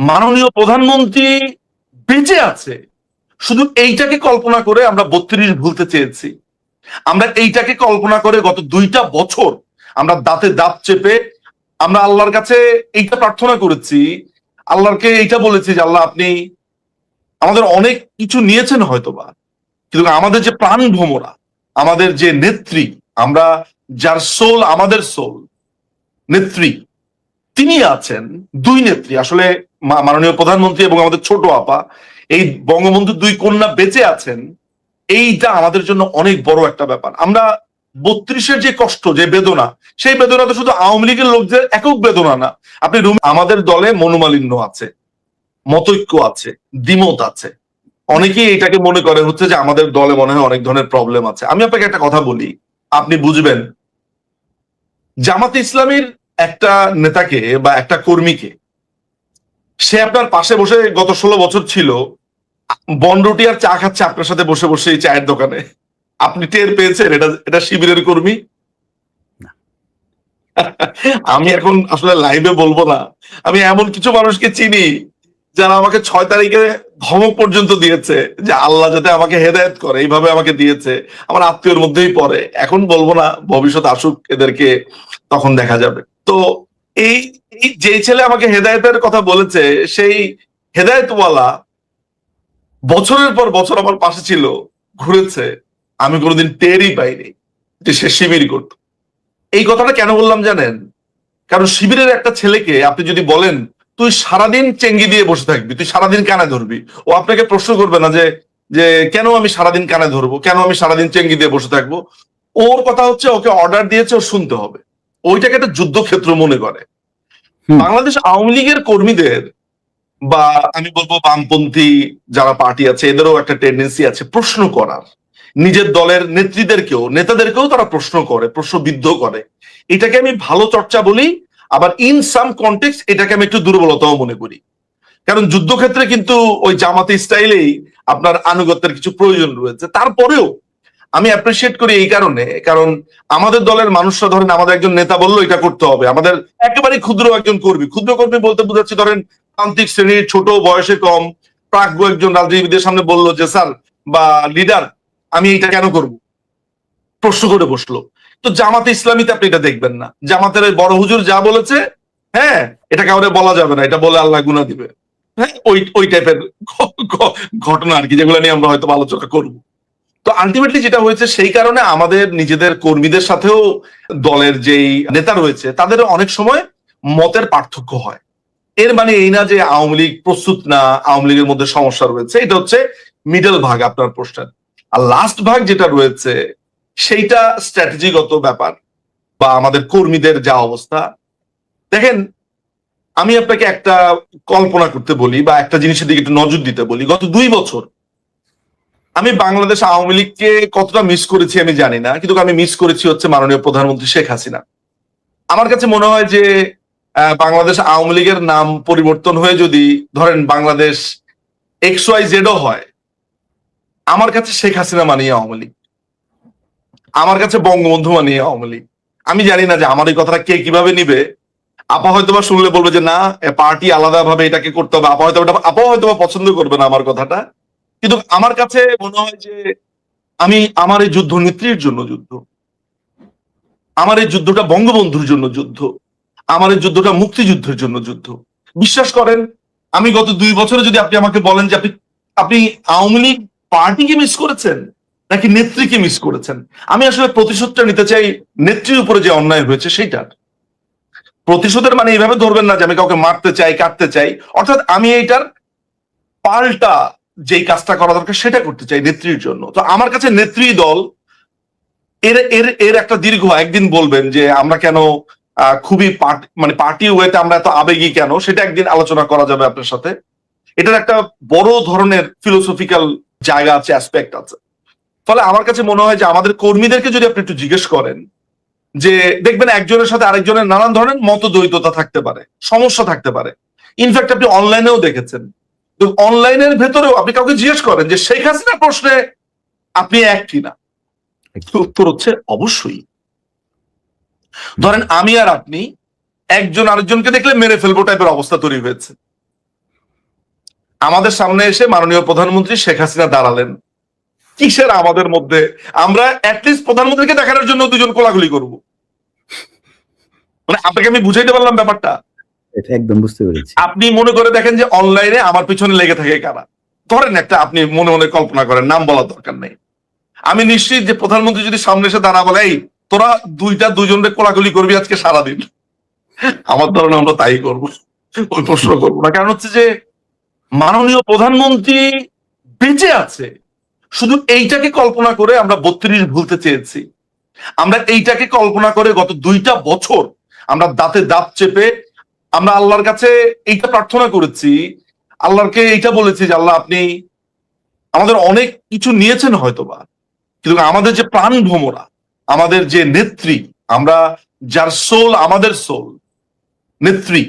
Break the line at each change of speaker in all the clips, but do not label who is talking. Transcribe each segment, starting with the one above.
মাননীয় প্রধানমন্ত্রী বেঁচে আছে, শুধু এইটাকে কল্পনা করে আমরা ৩২ ভুলতে চেয়েছি। আমরা এইটাকে কল্পনা করে গত ২টা বছর আমরা দাঁতে দাঁত চেপে আমরা আল্লাহর কাছে এইটা প্রার্থনা করেছি, আল্লাহকে এইটা বলেছি যে আল্লাহ আপনি আমাদের অনেক কিছু নিয়েছেন হয়তোবা, কিন্তু আমাদের যে প্রাণ ভোমরা, আমাদের যে নেত্রী, আমরা যার সোল আমাদের সোল, নেত্রী তিনি আছেন, দুই নেত্রী আসলে মাননীয় প্রধানমন্ত্রী এবং আমাদের ছোট আপা, এই বঙ্গবন্ধু দুই কন্যা বেঁচে আছেন, এইটা আমাদের জন্য অনেক বড় একটা ব্যাপার। আমরা ৩২-এর যে কষ্ট, যে বেদনা, সেই বেদনা তো শুধু আওয়ামী লীগের লোকদের একক বেদনা না। আপনি আমাদের দলে মনোমালিন্য আছে, মতৈক্য আছে, দ্বিমত আছে। অনেকেই এটাকে মনে করে হচ্ছে যে আমাদের দলে মনে হয় অনেক ধরনের প্রবলেম আছে। আমি আপনাকে একটা কথা বলি, আপনি বুঝবেন। জামাতে ইসলামীর একটা নেতাকে বা একটা কর্মীকে, সে আপনার পাশে বসে গত ১৬ বছর ছিল, বনরুটি আর চা খাচ্ছে আপনার সাথে বসে বসে এই চায়ের দোকানে, আপনি টের পেয়েছেন এটা এটা শিবিরের কর্মী? আমি এখন আসলে লাইভে বলবো না, আমি এমন কিছু মানুষকে চিনি যারা আমাকে ৬ তারিখে ধমক পর্যন্ত দিয়েছে যে আল্লাহ যাতে আমাকে হেদায়েত করে, এইভাবে আমাকে দিয়েছে। আমার আত্মীয়র মধ্যেই পড়ে। এখন বলবো না, ভবিষ্যৎ আসুক, এদেরকে তখন দেখা যাবে। তো এই এই যে ছেলে আমাকে হেদায়েতের কথা বলেছে, সেই হেদায়েতওয়ালা বছরের পর বছর আমার পাশে ছিল, ঘুরেছে, আমি কোনোদিন টেরই পাইনি যে সে শিবির করত। এই কথাটা কেন বললাম জানেন? কারণ শিবিরের একটা ছেলেকে আপনি যদি বলেন তুই সারাদিন চেঙ্গি দিয়ে বসে থাকবি, তুই সারাদিন কানে ধরবি, ও আপনাকে প্রশ্ন করবে না যে যে কেন আমি সারাদিন কানে ধরবো, কেন আমি সারাদিন চেঙ্গি দিয়ে বসে থাকবো। ওর কথা হচ্ছে ওকে অর্ডার দিয়েছে, ও শুনতে হবে। ওইটাকে একটা যুদ্ধক্ষেত্র মনে করে। বাংলাদেশ আওয়ামী লীগের কর্মীদের বা আমি বলবো বামপন্থী যারা পার্টি আছে, এদেরও একটা টেন্ডেন্সি আছে প্রশ্ন করার। নিজের দলের নেত্রীদেরকেও, নেতাদেরকেও তারা প্রশ্ন করে, প্রশ্নবিদ্ধ করে। এটাকে আমি ভালো চর্চা বলি, আবার ইন সাম কনটেক্সট এটাকে আমি একটু দুর্বলতাও মনে করি। কারণ যুদ্ধক্ষেত্রে কিন্তু ওই জামাতি স্টাইলেই আপনার আনুগত্যের কিছু প্রয়োজন রয়েছে। তারপরেও আমি অ্যাপ্রিসিয়েট করি এই কারণে, কারণ আমাদের দলের মানুষরা ধরেন আমাদের একজন নেতা বললো এটা করতে হবে, আমাদের একেবারে ক্ষুদ্র একজন কর্মী, ক্ষুদ্র কর্মী বলতে বুঝাচ্ছি ধরেন প্রান্তিক শ্রেণীর, ছোট, বয়সে কম, প্রাজ্ঞ একজন রাজনীতিবিদের সামনে বললো যে স্যার বা লিডার আমি এটা কেন করব, প্রশ্ন করে বসলো। তো জামাতে ইসলামীতে আপনি এটা দেখবেন না। জামাতের ওই বড় হুজুর যা বলেছে, হ্যাঁ এটা কাউরে বলা যাবে না, এটা বলে আল্লাহ গুনাহ দিবে, হ্যাঁ ওই ওই টাইপের ঘটনা আর কি, যেগুলো নিয়ে আমরা হয়তো আলোচনা করবো। তো আলটিমেটলি যেটা হয়েছে, সেই কারণে আমাদের নিজেদের কর্মীদের সাথেও দলের যেই নেতা রয়েছে তাদের অনেক সময় মতের পার্থক্য হয়। এর মানে এই না যে আওয়ামী লীগ প্রস্তুত না, আওয়ামী লীগের মধ্যে সমস্যা রয়েছে। এটা হচ্ছে মিডল ভাগ আপনার প্রশ্নের। আর লাস্ট ভাগ যেটা রয়েছে সেইটা স্ট্র্যাটেজিগত ব্যাপার বা আমাদের কর্মীদের যা অবস্থা। দেখেন, আমি আপনাকে একটা কল্পনা করতে বলি বা একটা জিনিসের দিকে একটু নজর দিতে বলি। গত ২ বছর আমি বাংলাদেশ আওয়ামী লীগকে কতটা মিস করেছি আমি জানি না, কিন্তু আমি মিস করেছি হচ্ছে মাননীয় প্রধানমন্ত্রী শেখ হাসিনা। আমার কাছে মনে হয় যে বাংলাদেশ আওয়ামী লীগের নাম পরিবর্তন হয়ে যদি ধরেন বাংলাদেশ XYZ হয়, আমার কাছে শেখ হাসিনা মানিয়ে আওয়ামী লীগ, আমার কাছে বঙ্গবন্ধু মানিয়ে আওয়ামী লীগ। আমি জানি না যে আমার এই কথাটা কে কিভাবে নিবে। আপা হয়তোবা শুনলে বলবে যে না, পার্টি আলাদা ভাবে এটাকে করতে হবে, আপা হয়তোবা পছন্দ করবে না আমার কথাটা। কিন্তু আমার কাছে মনে হয় যে আমার এই যুদ্ধ নেত্রীর জন্য যুদ্ধ, আমার এই যুদ্ধটা বঙ্গবন্ধুর জন্য যুদ্ধ, আমার এই যুদ্ধটা মুক্তিযুদ্ধের জন্য যুদ্ধ। বিশ্বাস করেন, আমি গত ২ বছরে যদি আপনি আমাকে বলেন যে আপনি আপনি আওয়ামী লীগ পার্টিকে মিস করেছেন নাকি নেত্রীকে মিস করেছেন, আমি আসলে প্রতিশোধটা নিতে চাই নেত্রীর উপরে যে অন্যায় হয়েছে সেইটার। প্রতিশোধের মানে এইভাবে ধরবেন না যে আমি কাউকে মারতে চাই, কাটতে চাই, অর্থাৎ আমি এইটার পাল্টা যেই কাজটা করা দরকার সেটা করতে চাই নেত্রীর জন্য। তো আমার কাছে নেত্রী দল এর এর এর একটা দীর্ঘ একদিন বলবেন যে আমরা কেন খুবই মানে পার্টি ওয়েতে আমরা এত আবেগী কেন, সেটা একদিন আলোচনা করা যাবে আপনার সাথে। এটার একটা বড় ধরনের ফিলোসফিক্যাল জায়গা আছে, অ্যাসপেক্ট আছে। ফলে আমার কাছে মনে হয় যে আমাদের কর্মীদেরকে যদি আপনি একটু জিজ্ঞেস করেন, যে দেখবেন একজনের সাথে আরেকজনের নানান ধরনের মতদ্বৈততা থাকতে পারে, সমস্যা থাকতে পারে। ইনফ্যাক্ট আপনি অনলাইনেও দেখেছেন। তো অনলাইনের ভেতরেও আপনি কাউকে জিজ্ঞেস করেন যে শেখ হাসিনা প্রশ্নে আপনি এক কিনা, উত্তর হচ্ছে অবশ্যই। ধরেন আমি আর আপনি একজন আরেকজনকে দেখলে মেরে ফেলবো টাইপের অবস্থা তৈরি হয়েছে। আমাদের সামনে এসে মাননীয় প্রধানমন্ত্রী শেখ হাসিনা দাঁড়ালেন। কিসের আমাদের মধ্যে? আমরা অ্যাটলিস্ট প্রধানমন্ত্রীকে দেখানোর জন্য দুজন কোলাগুলি করবো। মানে আপনাকে আমি বুঝাইতে পারলাম ব্যাপারটা?
এটা একদম বুঝতে পেরেছি।
আপনি মনে করে দেখেন যে অনলাইনে আমার পিছনে লেগে থাকে কারা। ধরেন একটা আপনি মনে মনে কল্পনা করেন, নাম বলার দরকার নেই। আমি নিশ্চিত যে প্রধানমন্ত্রী যদি সামনে এসে দাঁড়া বলে, এই তোরা দুজনের কোলাগুলি করবি আজকে সারাদিন, আমার ধারণা আমরা তাই করবো, ওই প্রশ্ন করবো না। কারণ হচ্ছে যে মাননীয় প্রধানমন্ত্রী বেঁচে আছে, শুধু এইটাকে কল্পনা করে আমরা 32 ভুলতে চেয়েছি। আমরা এইটাকে কল্পনা করে গত 2টা বছর আমরা দাঁতে দাঁত চেপে আমরা আল্লাহর কাছে এইটা প্রার্থনা করেছি, আল্লাহকে এইটা বলেছি যে আল্লাহ আপনি আমাদের অনেক কিছু নিয়েছেন হয়তোবা, কিন্তু আমাদের যে প্রাণ ভ্রমরা, আমাদের যে নেত্রী, আমরা যার সোল আমাদের সোল, নেত্রী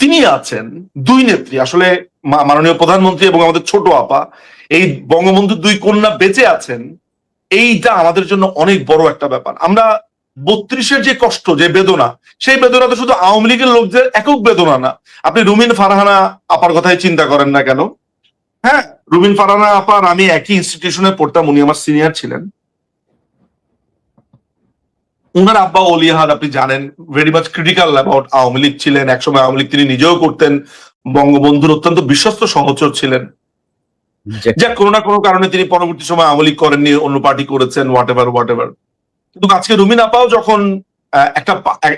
তিনি আছেন, 2 নেত্রী আসলে মাননীয় প্রধানমন্ত্রী এবং আমাদের ছোট আপা, এই বঙ্গবন্ধু 2 কন্যা বেঁচে আছেন, এইটা আমাদের জন্য অনেক বড় একটা ব্যাপার। আমরা 32-এর যে কষ্ট, যে বেদনা, সেই বেদনা তো শুধু আওয়ামী লীগের লোকদের একক বেদনা না। আপনি রুমিন ফারহানা আপার কথাই চিন্তা করেন না কেন? হ্যাঁ, রুমিন ফারহানা আপার আমি একই ইনস্টিটিউশনে পড়তাম, উনি আমার সিনিয়র ছিলেন। উনার আব্বা ওলিয়াহাদ আপনি জানেন, very much critical about Awami League ছিলেন, একসময় আওয়ামী লীগ তিনি নিজেও করতেন, বঙ্গবন্ধুর অত্যন্ত বিশ্বস্ত সহচর ছিলেন। যা কোনো না কোনো কারণে তিনি পরবর্তী সময় আওয়ামী লীগ করেননি, অন্য পার্টি করেছেন, হোয়াট এভার। কিন্তু আজকে রুমিন আপাও যখন একটা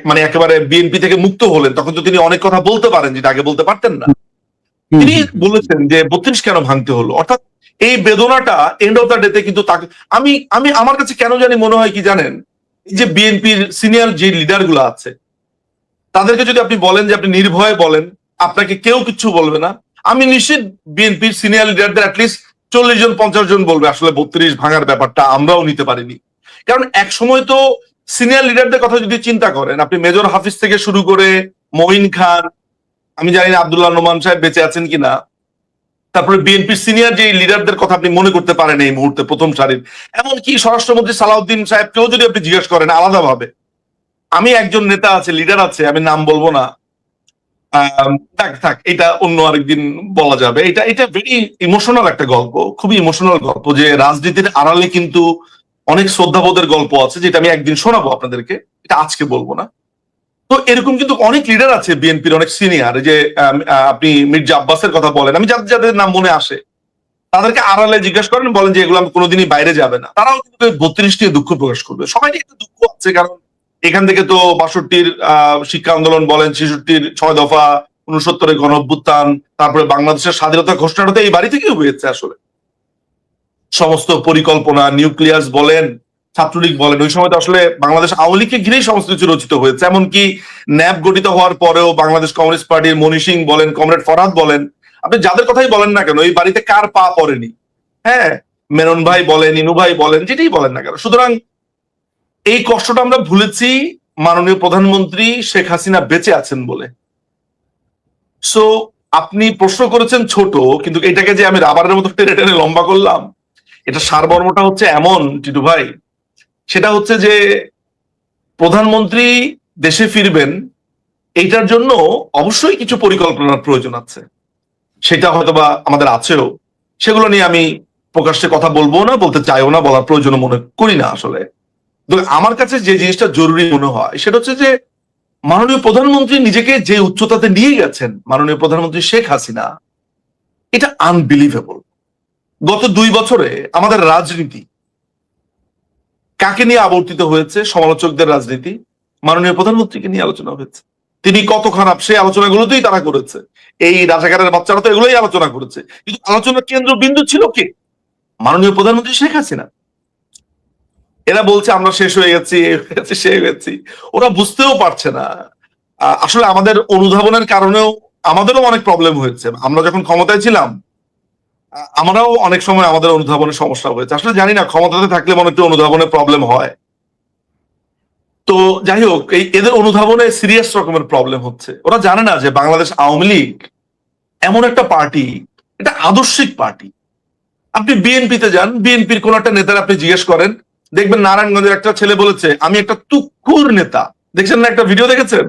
মানে একেবারে বিএনপি থেকে মুক্ত হলেন, তখন তো তিনি অনেক কথা বলতে পারেন যেটা আগে বলতে পারতেন না। তিনি বলেছেন যে 32 কেন ভাঙতে হলো, অর্থাৎ এই বেদনাটা এন্ড অফ দ্য ডেতে কিন্তু তাকে আমি আমার কাছে কেন জানি মনে হয় কি জানেন, এই যে বিএনপির সিনিয়র যে লিডার গুলো আছে তাদেরকে যদি আপনি বলেন যে আপনি নির্ভয়ে বলেন, আপনাকে কেউ কিছু বলবে না, আমি নিশ্চিত বিএনপির সিনিয়র লিডারদের অ্যাটলিস্ট 40 জন 50 জন বলবে আসলে 32 ভাঙার ব্যাপারটা আমরাও নিতে পারিনি। কারণ এক সময় তো সিনিয়র লিডারদের কথা যদি চিন্তা করেন, আপনি মেজর হাফিজ থেকে শুরু করে মঈন খান, আমি জানি না আব্দুল্লাহ নোমান সাহেব বেঁচে আছেন কিনা, তারপরে বিএনপির সিনিয়র যে লিডারদের কথা আপনি মনে করতে পারেন এই মুহূর্তে প্রথম সারির, এমনকি স্বরাষ্ট্রমন্ত্রী সালাউদ্দিন সাহেবকেও যদি আপনি জিজ্ঞেস করেন আলাদাভাবে, আমি একজন নেতা আছে, লিডার আছে, আমি নাম বলবো না, থাক এটা অন্য আরেকদিন বলা যাবে। এটা ভেরি ইমোশনাল একটা গল্প, খুবই ইমোশনাল গল্প, যে রাজনীতির আড়ালে কিন্তু অনেক শ্রদ্ধাবোধের গল্প আছে, যেটা আমি একদিন শোনাবো আপনাদেরকে, এটা আজকে বলবো না। তো এরকম কিন্তু অনেক লিডার আছে বিএনপির, অনেক সিনিয়র, যে আপনি মির্জা আব্বাসের কথা বলেন, আমি যাদের যাদের নাম মনে আসে তাদেরকে আড়ালে জিজ্ঞেস করেন, বলেন যে এগুলো আমি কোনোদিনই বাইরে যাবে না, তারাও কিন্তু 32 নিয়ে দুঃখ প্রকাশ করবে। সবাই একটা দুঃখ আছে, কারণ এখান থেকে তো 62-র শিক্ষা আন্দোলন বলেন, 66-র 6 দফা, 69-এর গণ অভ্যুত্থান, তারপরে বাংলাদেশের স্বাধীনতা ঘোষণাটা এই বাড়ি থেকেই হয়েছে। আসলে সমস্ত পরিকল্পনা, নিউক্লিয়াস বলেন, ছাত্রলীগ বলেন, ওই সময় তো আসলে বাংলাদেশ আওয়ামী লীগকে ঘিরেই সমস্ত কিছু রচিত হয়েছে। এমনকি ন্যাপ গঠিত হওয়ার পরেও বাংলাদেশ কমিউনিস্ট পার্টির মনি সিং বলেন, কমরেড ফরহাদ বলেন, আপনি যাদের কথাই বলেন না কেন, এই বাড়িতে কার পা পড়েনি? হ্যাঁ, মেনন ভাই বলেন, ইনু ভাই বলেন, যেটাই বলেন না কেন। সুতরাং এই কষ্টটা আমরা ভুলেছি মাননীয় প্রধানমন্ত্রী শেখ হাসিনা বেঁচে আছেন বলে। সো আপনি প্রশ্ন করেছেন ছোট, কিন্তু এটাকে যে আমি রাবারের মতো টেনে টেনে লম্বা করলাম, এটা সারমর্মটা হচ্ছে এমন টিটু ভাই, সেটা হচ্ছে যে প্রধানমন্ত্রী দেশে ফিরবেন, এইটার জন্য অবশ্যই কিছু পরিকল্পনার প্রয়োজন আছে, সেটা হয়তোবা আমাদের আছেও, সেগুলো নিয়ে আমি প্রকাশ্যে কথা বলবো না, বলতে চাইও না, বলার প্রয়োজন মনে করি না আসলে। আমার কাছে যে জিনিসটা জরুরি মনে হয় সেটা হচ্ছে যে মাননীয় প্রধানমন্ত্রী নিজেকে যে উচ্চতাতে নিয়ে গেছেন, মাননীয় প্রধানমন্ত্রী শেখ হাসিনা, এটা আনবিলিভেবল। গত 2 বছরে আমাদের রাজনীতি কাকে নিয়ে আবর্তিত হয়েছে? সমালোচকদের রাজনীতি মাননীয় প্রধানমন্ত্রীকে নিয়ে আলোচনা হয়েছে। তিনি কত খারাপ সেই আলোচনাগুলোতেই তারা করেছে, এই রাজাকারের বাচ্চারা তো এগুলোই আলোচনা করেছে, কিন্তু আলোচনার কেন্দ্রবিন্দু ছিল কে? মাননীয় প্রধানমন্ত্রী শেখ হাসিনা। এরা বলছে আমরা শেষ হয়ে গেছি, সে গেছি, ওরা বুঝতেও পারছে না। আসলে আমাদের অনুধাবনের কারণেও আমাদেরও অনেক প্রবলেম হয়েছে। আমরা যখন ক্ষমতায় ছিলাম আমরাও অনেক সময় আমাদের অনুধাবনের সমস্যা হয়েছে। আসলে জানি না, ক্ষমতাতে থাকলে মনে একটু অনুধাবনের প্রবলেম হয়। তো যাই হোক, এদের অনুধাবনে সিরিয়াস রকমের প্রবলেম হচ্ছে। ওরা জানে না যে বাংলাদেশ আওয়ামী লীগ এমন একটা পার্টি, এটা আদর্শিক পার্টি। আপনি বিএনপিতে যান, বিএনপির কোন একটা নেতার আপনি জিজ্ঞেস করেন, দেখবেন নারায়ণগঞ্জের একটা ছেলে বলেছে আমি একটা তুক্ষুর নেতা। দেখছেন না, একটা ভিডিও দেখেছেন?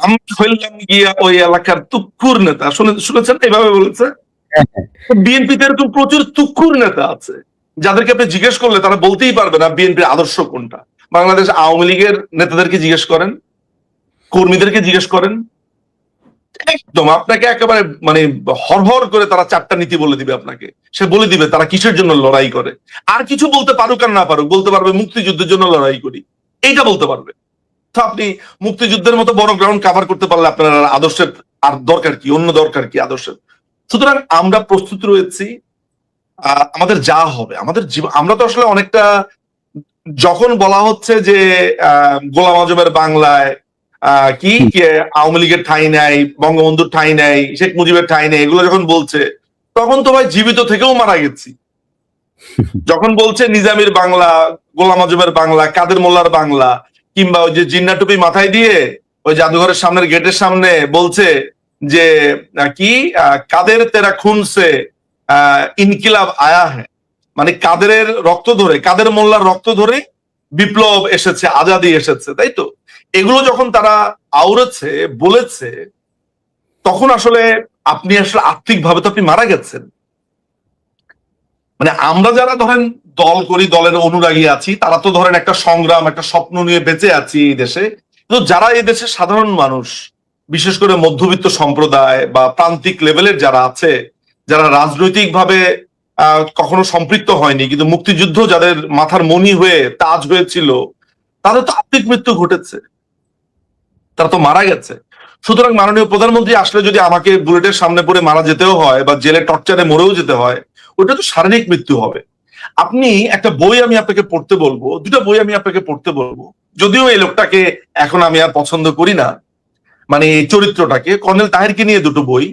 আমি হইলাম গিয়া ওই এলাকার তুক্ষুর নেতা। শুনেছেন এভাবে বলেছে?
হ্যাঁ, হ্যাঁ।
বিএনপিতে এরকম প্রচুর তুক্ষুর নেতা আছে যাদেরকে আপনি জিজ্ঞেস করলে তারা বলতেই পারবে না বিএনপির আদর্শ কোনটা। বাংলাদেশ আওয়ামী লীগের নেতাদেরকে জিজ্ঞেস করেন, কর্মীদেরকে জিজ্ঞেস করেন, একদম আপনাকে একেবারে মানে হরহর করে তারা 4টা নীতি বলে দিবে আপনাকে। সে বলে দিবে তারা কিসের জন্য লড়াই করে। আর কিছু বলতে পারুক আর না পারুক, বলতে পারবে মুক্তিযুদ্ধের জন্য লড়াই করি, এইটা বলতে পারবে। তো আপনি মুক্তিযুদ্ধের মতো বড় গ্রাউন্ড কভার করতে পারলে আপনার আর আদর্শের আর দরকার কি, অন্য দরকার কি আদর্শের? সুতরাং আমরা প্রস্তুত রয়েছি আমাদের যা হবে আমাদের জীবন। আমরা তো আসলে অনেকটা, যখন বলা হচ্ছে যে গোলাম আজমের বাংলায় কি আওয়ামী লীগের ঠাঁই নাই, বঙ্গবন্ধুর ঠাঁই নাই, শেখ মুজিবের ঠাঁই নেই, এগুলো যখন বলছে তখন তো ভাই জীবিত থেকেও মারা গেছি। যখন বলছে নিজামীর বাংলা, গোলাম আজমের বাংলা, কাদের মোল্লার বাংলা, কিংবা ওই যে জিন্না টুপি মাথায় দিয়ে ওই জাদুঘরের সামনের গেটের সামনে বলছে যে কি কাদের তেরা খুন সে ইনকিলাব আয়া হ্যাঁ, মানে কাদের রক্ত ধরে, কাদের মোল্লার রক্ত ধরে বিপ্লব এসেছে, আজাদি এসেছে, তাই তো? এগুলো যখন তারা আওড়েছে, বলেছে, তখন আসলে আপনি আসলে আত্মিকভাবে তো আপনি মারা গেছেন। মানে আমরা যারা ধরেন দল করি, দলের অনুরাগী আছি, তারা তো ধরেন একটা সংগ্রাম, একটা স্বপ্ন নিয়ে বেঁচে আছি এই দেশে। তো যারা এই দেশের সাধারণ মানুষ, বিশেষ করে মধ্যবিত্ত সম্প্রদায় বা প্রান্তিক লেভেলের যারা আছে, যারা রাজনৈতিক ভাবে কখনো সম্পৃক্ত হয়নি, কিন্তু মুক্তিযুদ্ধ যাদের মাথার মণি হয়ে তাজ হয়েছিল, তাদের তো আত্মিক মৃত্যু ঘটেছে, তারা তো মারা গেছে। সুতরাং মাননীয় প্রধানমন্ত্রী আসলে যদি আমাকে বুলেটের সামনে পড়ে মারা যেতেও হয় বা জেলে টর্চারে মরেও যেতে হয়, ওটা তো শারীরিক মৃত্যু হবে। আপনি একটা বই আমি আপনাকে পড়তে বলবো, 2টা বই আমি আপনাকে পড়তে বলবো, যদিও এই লোকটাকে এখন আমি আর পছন্দ করি না, মানে এই চরিত্রটাকে। কর্নেল তাহেরকে নিয়ে 2টো বই।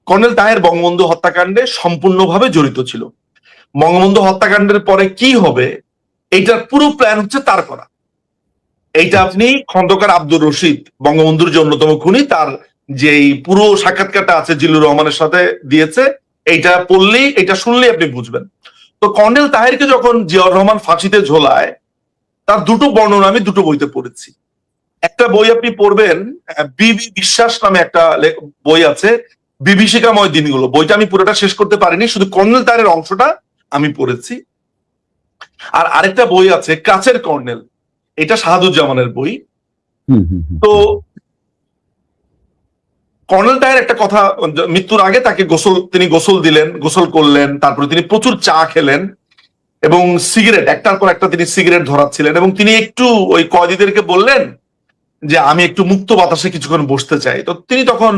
কর্নেল তাহের বঙ্গবন্ধু হত্যাকাণ্ডে সম্পূর্ণভাবে জড়িত ছিল। বঙ্গবন্ধু হত্যাকাণ্ডের পরে কি হবে এইটার পুরো প্ল্যান হচ্ছে তার করা। এইটা আপনি খন্দকার আব্দুর রশিদ, বঙ্গবন্ধুর যে অন্যতম খুনি, তার যেই পুরো সাক্ষাৎকারটা আছে জিল্লুর রহমানের সাথে দিয়েছে, এইটা পড়লেই, এটা শুনলেই আপনি বুঝবেন। তো কর্নেল তাহেরকে যখন জিয়াউর রহমান ফাঁসিতে ঝোলায়, তার 2টো বর্ণনা আমি 2টো বইতে পড়েছি। একটা বই আপনি পড়বেন, বিবি বিশ্বাস নামে একটা বই আছে, বিভীষিকাময় দিনগুলো। বইটা আমি পুরোটা শেষ করতে পারিনি, শুধু কর্নেল তাহের অংশটা আমি পড়েছি। আর আরেকটা বই আছে কাচের কর্নেল, এটা শাহাদুজ্জামানের বই। তো কর্নেল তাহের একটা কথা, মৃত্যুর আগে তাকে তিনি গোসল দিলেন, গোসল করলেন, তারপরে তিনি প্রচুর চা খেলেন এবং সিগারেট একটার পর একটা তিনি সিগারেট ধরাচ্ছিলেন, এবং তিনি একটু ওই কয়েদিদেরকে বললেন যে আমি একটু মুক্ত বাতাসে কিছুক্ষণ বসতে চাই। তো তিনি তখন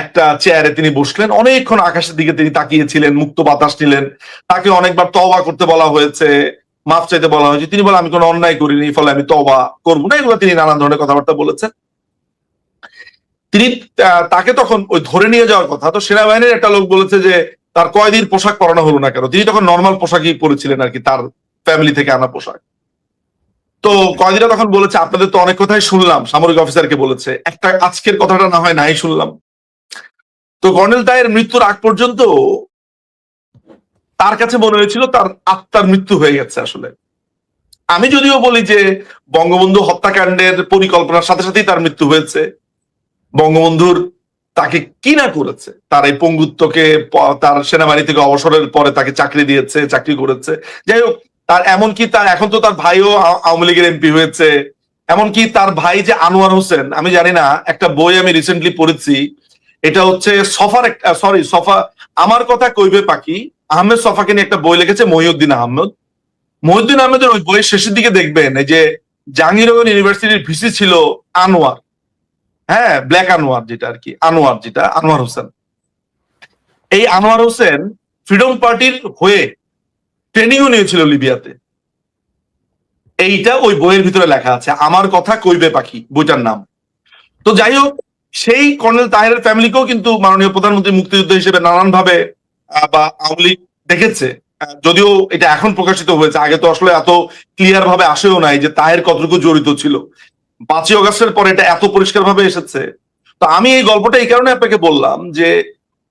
একটা চেয়ারে তিনি বসলেন, অনেকক্ষণ আকাশের দিকে তিনি তাকিয়েছিলেন, মুক্ত বাতাস নিলেন। তাকে অনেকবার তওবা করতে বলা হয়েছে, মাফ চাইতে বলা হয়েছে, তিনি বলেন আমি কোনো অন্যায় করিনি, ফলে আমি তওবা করবো না। এগুলো তিনি নানান ধরনের কথাবার্তা বলেছেন। তিনি তাকে তখন ওই ধরে নিয়ে যাওয়ার কথা, তো সেনাবাহিনীর একটা লোক বলেছে যে তার কয়েদির পোশাক পরানো হলো না কেন। তিনি তখন নর্মাল পোশাকই পরেছিলেন আর কি, তার ফ্যামিলি থেকে আনা পোশাক। তো কয়েদিরা তখন বলেছে আপনাদের তো অনেক কথাই শুনলাম, সামরিক অফিসারকে বলেছে, একটা আজকের কথাটা না হয় নাই শুনলাম। তো কর্নেল তাহের মৃত্যুর আগ পর্যন্ত তার কাছে মনে হয়েছিল তার আত্মার মৃত্যু হয়ে গেছে। আসলে আমি যদিও বলি যে বঙ্গবন্ধু হত্যাকাণ্ডের পরিকল্পনার সাথে সাথেই তার মৃত্যু হয়েছে, বঙ্গবন্ধুর তাকে কি না করেছে, তার এই পঙ্গুত্বকে, তার সেনাবাহিনী থেকে অবসরের পরে তাকে চাকরি দিয়েছে, চাকরি করেছে, যাই হোক, তার এমনকি তার এখন তো তার ভাইও আওয়ামী লীগের এমপি হয়েছে। এমনকি তার ভাই যে আনোয়ার হোসেন, আমি জানি না, একটা বই আমি রিসেন্টলি পড়েছি, এটা হচ্ছে সফা আমার কথা কইবে পাখি, আহমেদ সফাকে নিয়ে একটা বই লিখেছে মহিউদ্দিন আহমেদ। মহিউদ্দিন আহমেদের ওই বইয়ের শেষের দিকে দেখবেন এই যে জাহাঙ্গীরনগর ইউনিভার্সিটির ভিসি ছিল আনোয়ার, হ্যাঁ, ব্ল্যাক আনোয়ার যেটা আর কি, আনোয়ার যেটা আনোয়ার হোসেন। এই আনোয়ার হোসেন ফ্রিডম পার্টির হয়ে ট্রেনিংও নিয়েছিল লিবিয়াতে। এইটা ওই বইয়ের ভিতরে লেখা আছে, আমার কথা কইবে পাখি বইটার নাম। তো যাই হোক, সেই কর্নেল তাহেরের ফ্যামিলিকেও কিন্তু মাননীয় প্রধানমন্ত্রী মুক্তিযুদ্ধ হিসেবে নানান ভাবে বা আওয়ামী লীগ দেখেছে। যদিও এটা এখন প্রকাশিত হয়েছে, আগে তো আসলে এত ক্লিয়ার ভাবে আসেও নাই যে তাহের কতটুকু জড়িত ছিল। 5ই অগস্টের পরে এটা এত পরিষ্কার ভাবে এসেছে। তো আমি এই গল্পটা এই কারণে আপনাকে বললাম যে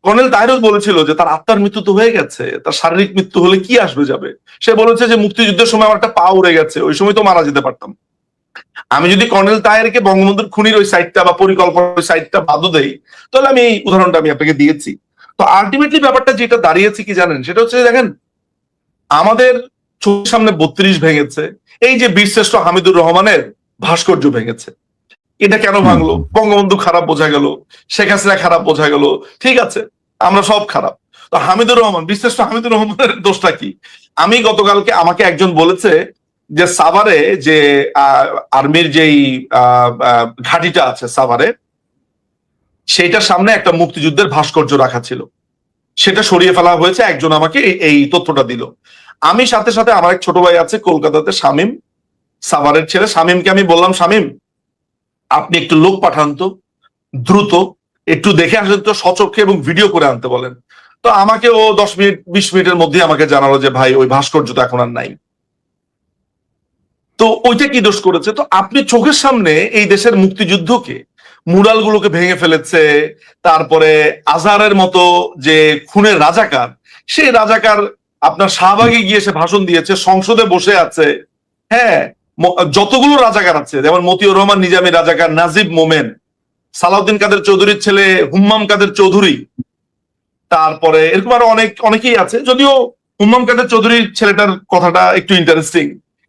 কর্নেল তাহেরও বলেছিল যে তার আত্মার মৃত্যু তো হয়ে গেছে, তার শারীরিক মৃত্যু হলে কি আসবে যাবে। সে বলেছে যে মুক্তিযুদ্ধের সময় আমার একটা পা উড়ে গেছে, ওই সময় তো মারা যেতে পারতাম। আমি যদি কর্নেল তাহেরকে বঙ্গবন্ধুর খুনির ওই সাইডটা বা পরিকল্পনার ওই সাইডটা বাদও দেই, তাহলে আমি এই উদাহরণটা আমি আপনাকে দিয়েছি। তো আলটিমেটলি ব্যাপারটা যেটা দাঁড়িয়েছে কি জানেন, সেটা হচ্ছে দেখেন আমাদের চোখের সামনে 32 ভেঙেছে, এই যে বীরশ্রেষ্ঠ হামিদুর রহমানের ভাস্কর্য ভেঙেছে। এটা কেন ভাঙলো? বঙ্গবন্ধু খারাপ বোঝা গেল, শেখ হাসিনা খারাপ বোঝা গেল, ঠিক আছে, আমরা সব খারাপ। তো হামিদুর রহমান, বীরশ্রেষ্ঠ হামিদুর রহমানের দোষটা কি? আমি গতকালকে আমাকে একজন বলেছে যে সাভারে যে আর্মির যেই ঘাঁটিটা আছে সাভারে, সেইটার সামনে একটা মুক্তিযুদ্ধের ভাস্কর্য রাখা ছিল, সেটা সরিয়ে ফেলা হয়েছে। একজন আমাকে এই তথ্যটা দিল। আমি সাথে সাথে আমার এক ছোট ভাই আছে কলকাতাতে, শামীম, সাভারের ছেলে, শামীমকে আমি বললাম, শামীম আপনি একটু লোক পাঠান তো, দ্রুত একটু দেখে আসেন তো সচক্ষে, এবং ভিডিও করে আনতে বলেন। তো আমাকে ও 10 মিনিট 20 মিনিটের মধ্যে আমাকে জানালো যে ভাই ওই ভাস্কর্য তো এখন আর নাই। তো ওইটা কি দোষ করেছে? তো আপনি চোখের সামনে এই দেশের মুক্তিযুদ্ধকে, মুরাল গুলোকে ভেঙে ফেলেছে, তারপরে আজহারের মতো যে খুনের রাজাকার, সেই রাজাকার আপনার শাহবাগে গিয়ে সে ভাষণ দিয়েছে, সংসদে বসে আছে। হ্যাঁ, যতগুলো রাজাকার আছে, যেমন মতিউর রহমান নিজামী রাজাকার, নাজিব মোমেন, সালাউদ্দিন কাদের চৌধুরীর ছেলে হুম্মাম কাদের চৌধুরী, তারপরে এরকম আরো অনেকেই আছে। যদিও হুম্মাম কাদের চৌধুরীর ছেলেটার কথাটা একটু ইন্টারেস্টিং,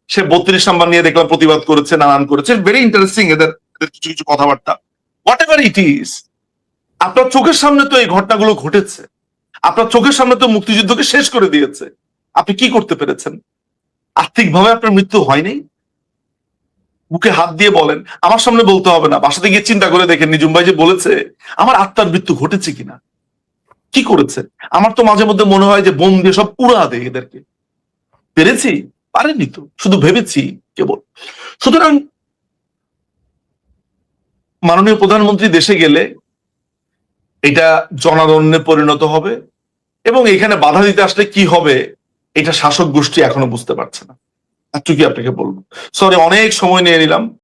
সে 32 নাম্বার নিয়ে দেখলাম প্রতিবাদ করেছে, নানান করেছে, ভেরি ইন্টারেস্টিং এদের কিছু কিছু কথাবার্তা। হোয়াট এভার ইট ইজ, আপনার চোখের সামনে তো এই ঘটনাগুলো ঘটেছে, আপনার চোখের সামনে তো মুক্তিযুদ্ধকে শেষ করে দিয়েছে। আপনি কি করতে পেরেছেন? আর্থিকভাবে আপনার মৃত্যু হয়নি? বুকে হাত দিয়ে বলেন, আমার সামনে বলতে হবে না, বাসাতে গিয়ে চিন্তা করে দেখেন নিজুম ভাই যে বলেছে আমার আত্মার মৃত্যু ঘটেছে কিনা, কি করেছে। আমার তো মাঝে মধ্যে মনে হয় যে বোম দিয়ে সব উড়া দেয় এদেরকে। পেরেছি? পারেনি তো, শুধু ভেবেছি কেবল। সুতরাং মাননীয় প্রধানমন্ত্রী দেশে গেলে এটা জনারণ্যে পরিণত হবে, এবং এখানে বাধা দিতে আসলে কি হবে এটা শাসক গোষ্ঠী এখনো বুঝতে পারছে না। এতটুকুই আপনাকে বলবো। সরি, অনেক সময় নিয়ে নিলাম।